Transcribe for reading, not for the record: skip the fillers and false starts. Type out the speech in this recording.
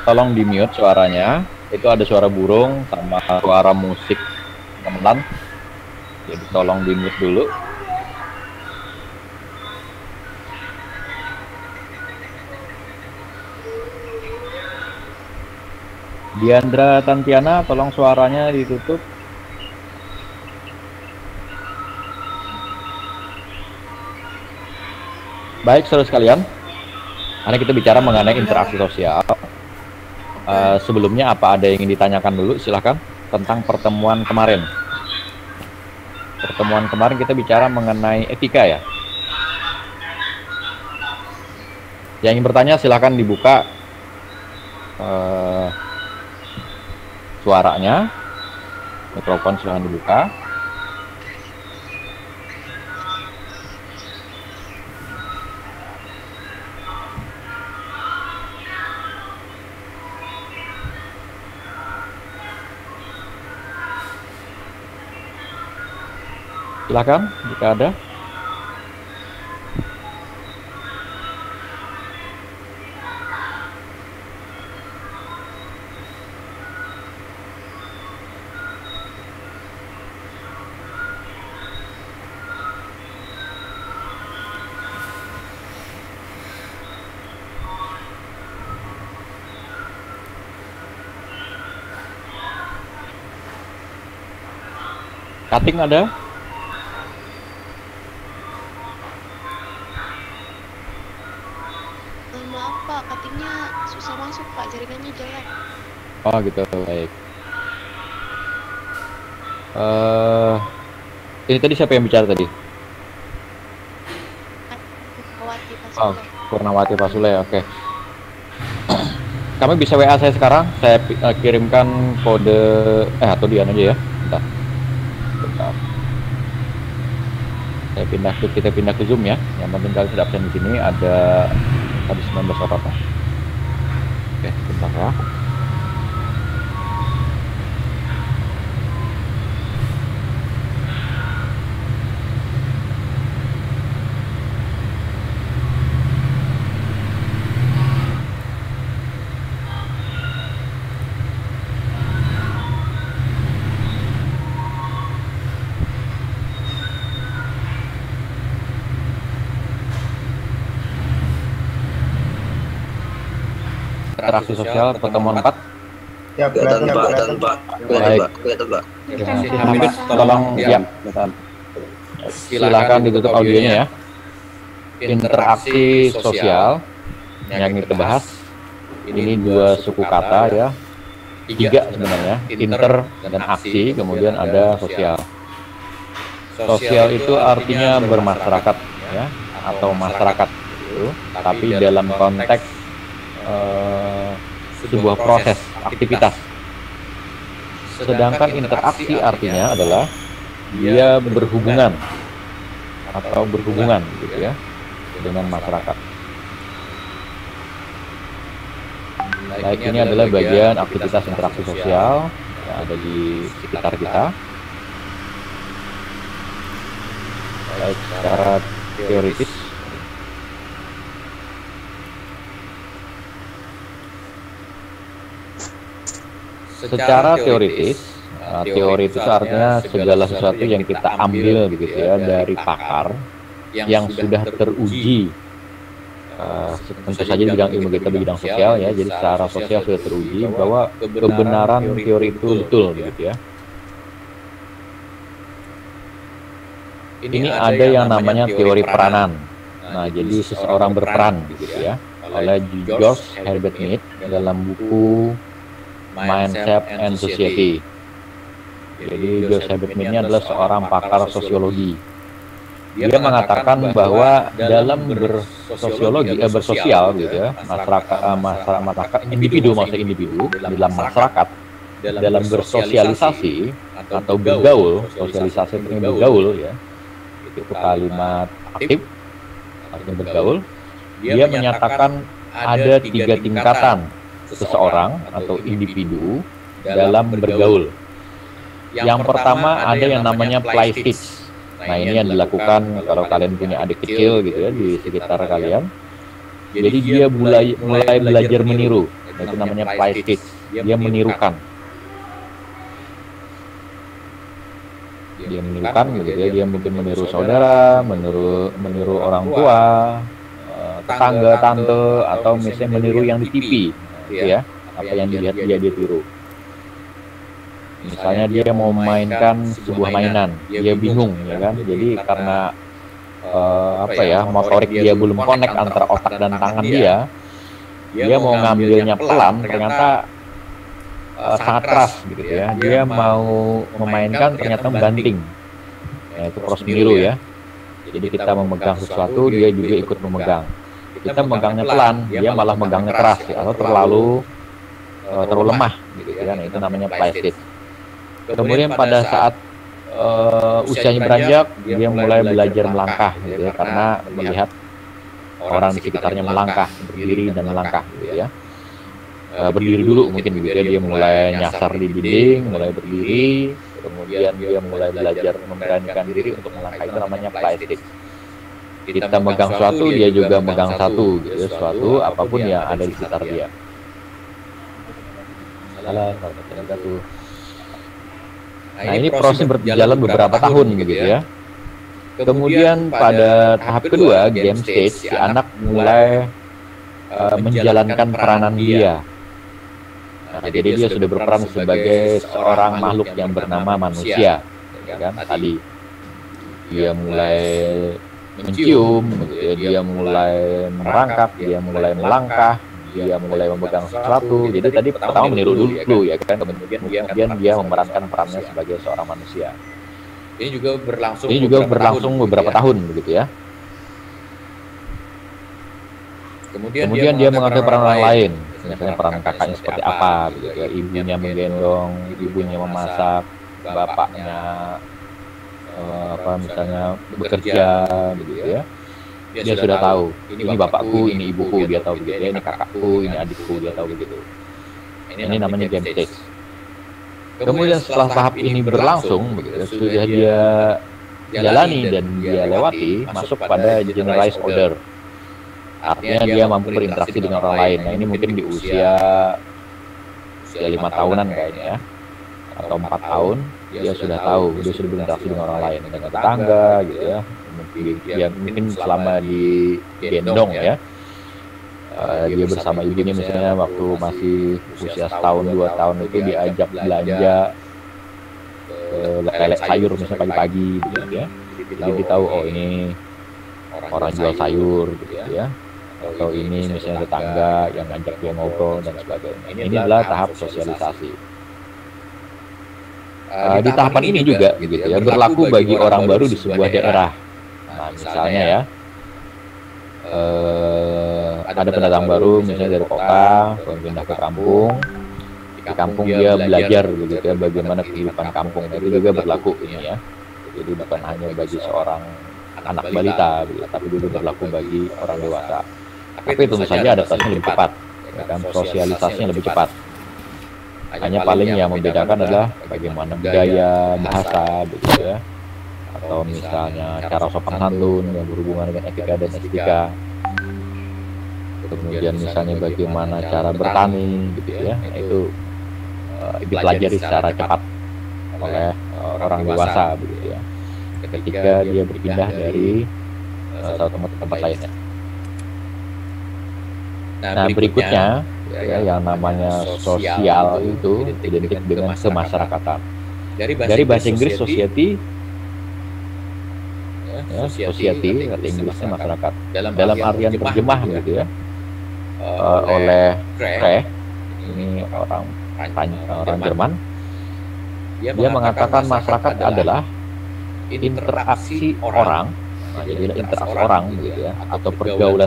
Tolong di mute suaranya. Itu ada suara burung sama suara musik gamelan. Jadi tolong di mute dulu. Diandra Tantiana, tolong suaranya ditutup. Baik, saudara sekalian, karena kita bicara mengenai interaksi sosial. Sebelumnya apa ada yang ingin ditanyakan dulu? Silahkan, tentang pertemuan kemarin. Pertemuan kemarin kita bicara mengenai etika ya. Yang ingin bertanya silahkan dibuka suaranya, mikrofon silahkan dibuka. Silakan jika ada. Cutting ada? Maaf Pak, cuttingnya susah masuk Pak, jaringannya jelek. Oh gitu, baik. Ini tadi siapa yang bicara tadi? Purnawati Pak Oh, Sule. Purnawati Pasule, oke. Kami bisa WA saya sekarang, saya kirimkan kode, atau Dian aja ya, bentar. Kita pindah ke Zoom ya. Yang penting kalian sudah absen di sini. Ada tadi 19 orang. Oke, bentar ya. Interaksi sosial pertemuan 4. Ya, kelihatan Pak. Baik. Hamid, tolong ya. Silakan ditutup audionya ya. Interaksi sosial yang kita bahas. Ini dua suku kata ya. Tiga sebenarnya. Inter dan aksi, kemudian ada sosial. Sosial itu artinya bermasyarakat ya, atau masyarakat itu. Tapi dalam konteks sebuah proses aktivitas. Sedangkan interaksi artinya adalah dia berhubungan atau berhubungan gitu ya dengan masyarakat. Baik, ini adalah bagian aktivitas interaksi sosial yang ada di sekitar kita. Baik, secara teoritis. Secara teoritis, teori itu artinya segala sesuatu yang kita ambil gitu ya dari pakar yang sudah teruji. Tentu saja di bidang ilmu kita di bidang sosial ya, jadi secara sosial sudah teruji bahwa kebenaran teori itu betul gitu ya. Ini ada yang namanya teori peranan. Nah, jadi seseorang berperan gitu ya, oleh George Herbert Mead dalam buku Mindset and Society. Jadi George Herbert Mead ini adalah seorang pakar sosiologi. Dia mengatakan bahwa dalam bersosial gitu ya, masyarakat individu dalam masyarakat dalam bersosialisasi atau bergaul, sosialisasi itu bergaul ya. Itu kalimat aktif artinya bergaul. Dia menyatakan ada 3 tingkatan seseorang atau individu dalam bergaul. Yang pertama ada yang namanya play stage. Nah, ini yang dilakukan kalau kalian punya adik kecil gitu ya di sekitar kalian. Jadi dia mulai belajar meniru. Nah, itu namanya play stage. Dia menirukan. Dia menirukan gitu ya. Dia mungkin meniru saudara, meniru orang tua, tetangga, tante, atau misalnya meniru yang di TV, gitu ya. Apa yang dilihat dia tiru. Misalnya dia mau mainkan sebuah mainan, dia bingung ya kan. Jadi karena motorik dia belum connect antara otak dan tangan dia mau ngambilnya pelan, ternyata sangat keras gitu ya. Dia mau memainkan ternyata banting. Ya, itu proses meniru ya. Jadi kita memegang sesuatu, dia juga ikut memegang. Kita megangnya pelan, dia malah megangnya keras ya, atau terlalu lemah gitu ya. Nah, itu namanya play stage. Kemudian pada saat usianya beranjak, dia mulai belajar melangkah gitu ya, karena melihat orang di sekitarnya melangkah, berdiri dan melangkah gitu ya. Berdiri dulu mungkin gitu ya, dia mulai nyasar di dinding, mulai berdiri, kemudian dia mulai belajar memberanikan diri untuk melangkah, itu namanya play stage. Kita megang suatu, dia juga megang satu gitu ya, suatu apapun yang ada di sekitar dia. Nah, ini proses berjalan beberapa tahun gitu ya. Kemudian pada tahap kedua, game stage, si anak mulai menjalankan peranan dia. Nah, jadi dia sudah berperan sebagai seorang makhluk yang bernama manusia, ya kan? Tadi dia mulai mencium, gitu ya, dia mulai merangkak, dia mulai melangkah, dia mulai memegang sesuatu. Jadi tadi pertama meniru dulu ya kan, kemudian dia memerankan perannya sebagai seorang manusia. Ini juga berlangsung beberapa tahun begitu ya. Kemudian dia mengambil peran orang lain, misalnya peran kakaknya seperti apa gitu ya, ibunya menggendong, ibunya memasak, bapaknya misalnya bekerja begitu ya. Dia sudah tahu, ini bapakku, ini ibuku, dia tahu begitu ya, ini kakakku, ini adikku, dia tahu begitu. Ini namanya game stage. Kemudian setelah tahap ini berlangsung begitu, sudah dia jalani dan dia lewati, masuk pada generalized order. Artinya dia mampu berinteraksi dengan orang lain. Nah, ini mungkin di usia 5 tahunan kayaknya ya, atau 4 tahun, dia sudah tahu, dia sudah berinteraksi dengan orang lain, dengan tetangga gitu ya. Dia mungkin selama di gendong ya, dia bersama ibunya misalnya waktu masih usia setahun 2 tahun itu diajak belanja lelek sayur misalnya pagi-pagi gitu ya. Jadi dia tahu, oh ini orang jual sayur gitu ya, atau ini misalnya tetangga yang ngajak dia ngobrol dan sebagainya. Ini adalah tahap sosialisasi. Di tahapan ini juga gitu ya, berlaku bagi orang baru di sebuah daerah. Nah, misalnya ya, ada pendatang baru misalnya dari kota pindah ke kampung. Di kampung dia belajar gitu ya, bagaimana kehidupan kampung. Itu juga berlaku ini ya. Jadi bukan hanya bagi seorang anak balita gitu, tapi juga berlaku bagi orang dewasa. Tapi tentu saja adaptasinya lebih cepat, ya kan? Sosialisasinya lebih cepat. Hanya paling yang membedakan adalah bagaimana gaya bahasa begitu ya, atau misalnya cara sopan santun yang berhubungan dengan etika dan estetika. Kemudian misalnya bagaimana cara bertani gitu ya, itu dipelajari secara cepat oleh orang dewasa begitu ya, ketika dia berpindah dari satu tempat lainnya. Nah, berikutnya ya, yang namanya sosial itu identik dengan kemasyarakatan. Dari bahasa Inggris society, ya, society kata Inggrisnya masyarakat. Dalam artian terjemah gitu ya, oleh Kreh, ini orang Jerman, dia mengatakan masyarakat adalah interaksi orang, nah, jadi interaksi orang gitu ya, atau pergaulan